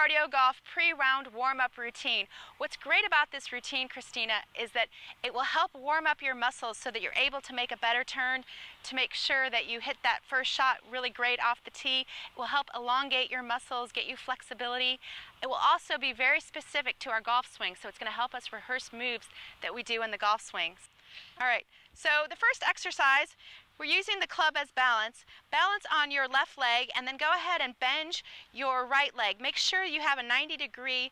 cardio golf pre-round warm-up routine. What's great about this routine, Christina, is that it will help warm up your muscles so that you're able to make a better turn, to make sure that you hit that first shot really great off the tee. It will help elongate your muscles, get you flexibility. It will also be very specific to our golf swing, so it's going to help us rehearse moves that we do in the golf swings. All right, so the first exercise, we're using the club as balance. Balance on your left leg and then go ahead and bend your right leg. Make sure you have a 90-degree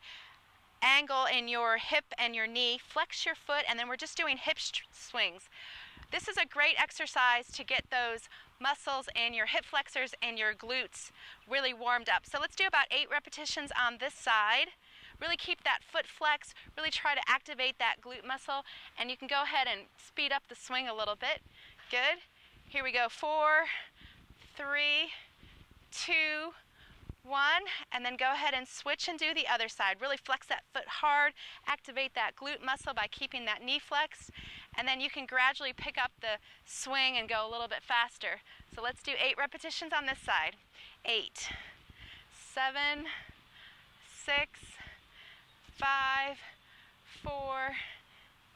angle in your hip and your knee. Flex your foot, and then we're just doing hip swings. This is a great exercise to get those muscles in your hip flexors and your glutes really warmed up. So let's do about 8 repetitions on this side. Really keep that foot flex, really try to activate that glute muscle, and you can go ahead and speed up the swing a little bit. Good. Here we go. 4, 3, 2, 1, and then go ahead and switch and do the other side. Really flex that foot hard, activate that glute muscle by keeping that knee flexed, and then you can gradually pick up the swing and go a little bit faster. So let's do 8 repetitions on this side. 8, 7, 6, 5, 4,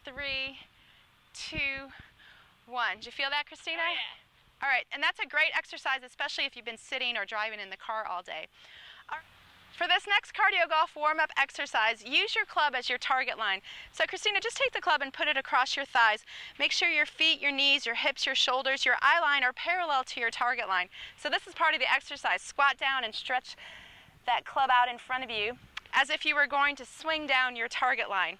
3, 2, 1. Did you feel that, Christina? Oh, yeah. All right, and that's a great exercise, especially if you've been sitting or driving in the car all day. For this next cardio golf warm-up exercise, use your club as your target line. So Christina, just take the club and put it across your thighs. Make sure your feet, your knees, your hips, your shoulders, your eye line are parallel to your target line. So this is part of the exercise. Squat down and stretch that club out in front of you as if you were going to swing down your target line.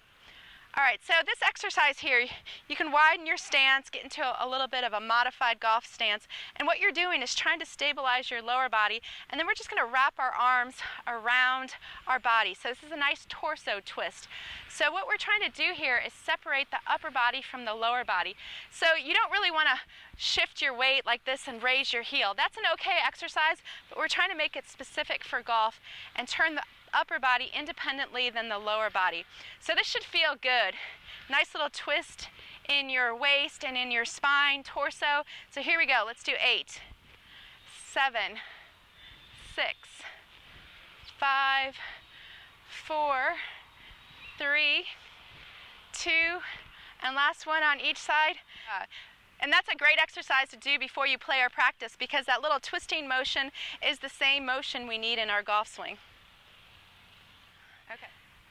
All right, so this exercise here, you can widen your stance, get into a little bit of a modified golf stance, and what you're doing is trying to stabilize your lower body, and then we're just going to wrap our arms around our body. So this is a nice torso twist. So what we're trying to do here is separate the upper body from the lower body. So you don't really want to shift your weight like this and raise your heel. That's an okay exercise, but we're trying to make it specific for golf and turn the upper body independently than the lower body. So this should feel good. Nice little twist in your waist and in your spine, torso. So here we go. Let's do 8, 7, 6, 5, 4, 3, 2, and last one on each side. And that's a great exercise to do before you play or practice, because that little twisting motion is the same motion we need in our golf swing. Okay.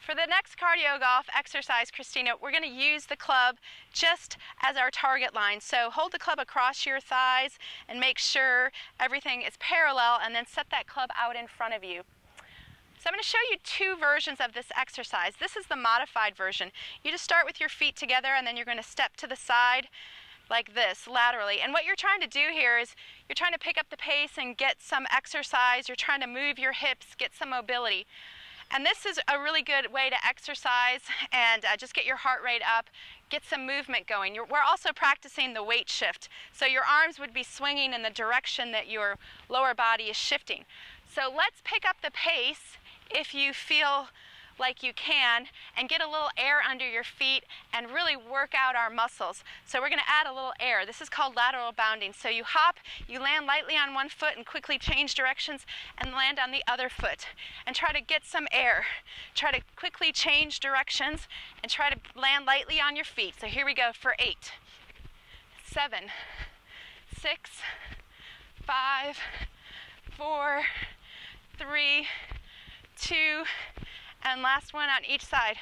For the next cardio golf exercise, Christina, we're going to use the club just as our target line. So hold the club across your thighs and make sure everything is parallel, and then set that club out in front of you. So I'm going to show you 2 versions of this exercise. This is the modified version. You just start with your feet together, and then you're going to step to the side like this, laterally. And what you're trying to do here is you're trying to pick up the pace and get some exercise. You're trying to move your hips, get some mobility. And this is a really good way to exercise and just get your heart rate up, get some movement going. We're also practicing the weight shift. So your arms would be swinging in the direction that your lower body is shifting. So let's pick up the pace if you feel like you can, and get a little air under your feet and really work out our muscles. So we're going to add a little air. This is called lateral bounding. So you hop, you land lightly on one foot and quickly change directions and land on the other foot. And try to get some air. Try to quickly change directions and try to land lightly on your feet. So here we go for 8, 7, 6, 5, 4, 3, 2, and last one on each side.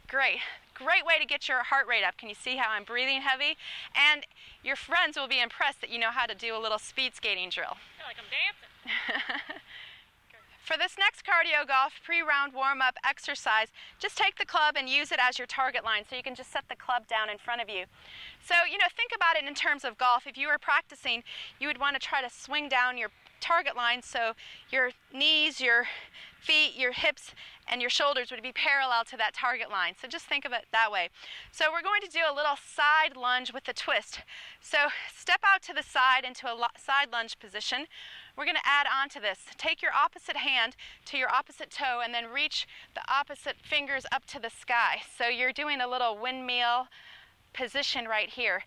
Great. Great way to get your heart rate up. Can you see how I'm breathing heavy? And your friends will be impressed that you know how to do a little speed skating drill. I feel like I'm dancing. For this next cardio golf pre-round warm-up exercise, just take the club and use it as your target line, so you can just set the club down in front of you. So, think about it in terms of golf. If you were practicing, you would want to try to swing down your target line so your knees, your feet, your hips, and your shoulders would be parallel to that target line. So just think of it that way. So we're going to do a little side lunge with a twist. So step out to the side into a side lunge position. We're going to add on to this. Take your opposite hand to your opposite toe and then reach the opposite fingers up to the sky. So you're doing a little windmill position right here.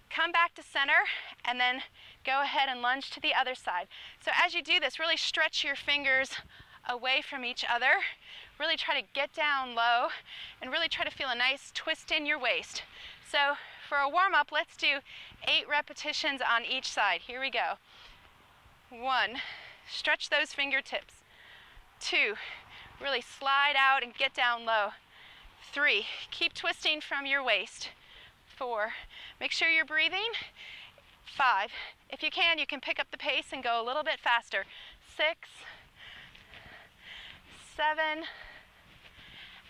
Come back to center and then go ahead and lunge to the other side. So as you do this, really stretch your fingers away from each other. Really try to get down low and really try to feel a nice twist in your waist. So for a warm-up, let's do 8 repetitions on each side. Here we go. 1, stretch those fingertips. 2, really slide out and get down low. 3, keep twisting from your waist. 4, make sure you're breathing. 5, if you can pick up the pace and go a little bit faster. 6, 7,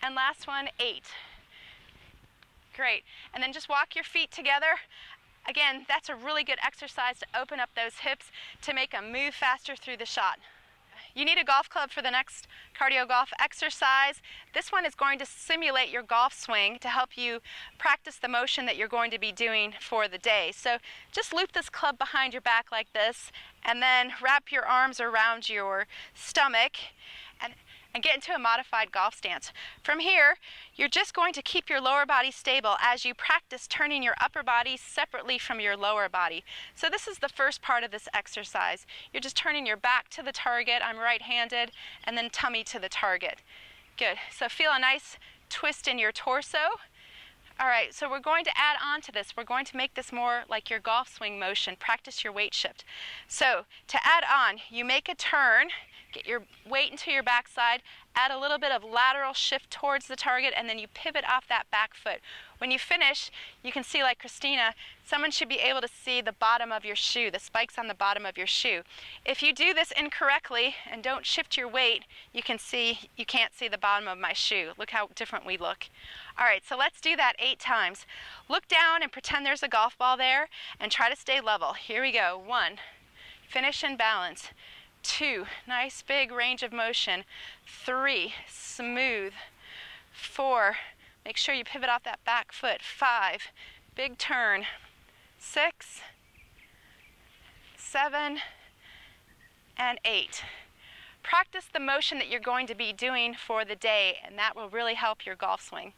and last one, 8. Great, and then just walk your feet together. Again, that's a really good exercise to open up those hips to make them move faster through the shot. You need a golf club for the next cardio golf exercise. This one is going to simulate your golf swing to help you practice the motion that you're going to be doing for the day. So just loop this club behind your back like this, and then wrap your arms around your stomach and get into a modified golf stance. From here, you're just going to keep your lower body stable as you practice turning your upper body separately from your lower body. So this is the first part of this exercise. You're just turning your back to the target, I'm right-handed, and then tummy to the target. Good, so feel a nice twist in your torso. All right, so we're going to add on to this. We're going to make this more like your golf swing motion. Practice your weight shift. So to add on, you make a turn, get your weight into your backside, add a little bit of lateral shift towards the target, and then you pivot off that back foot. When you finish, you can see, like Christina, someone should be able to see the bottom of your shoe, the spikes on the bottom of your shoe. If you do this incorrectly and don't shift your weight, you can't see the bottom of my shoe. Look how different we look. All right, so let's do that 8 times. Look down and pretend there's a golf ball there and try to stay level. Here we go. 1, finish and balance. 2, nice big range of motion. 3, smooth. 4, make sure you pivot off that back foot. 5, big turn. 6, 7, and 8. Practice the motion that you're going to be doing for the day, and that will really help your golf swing.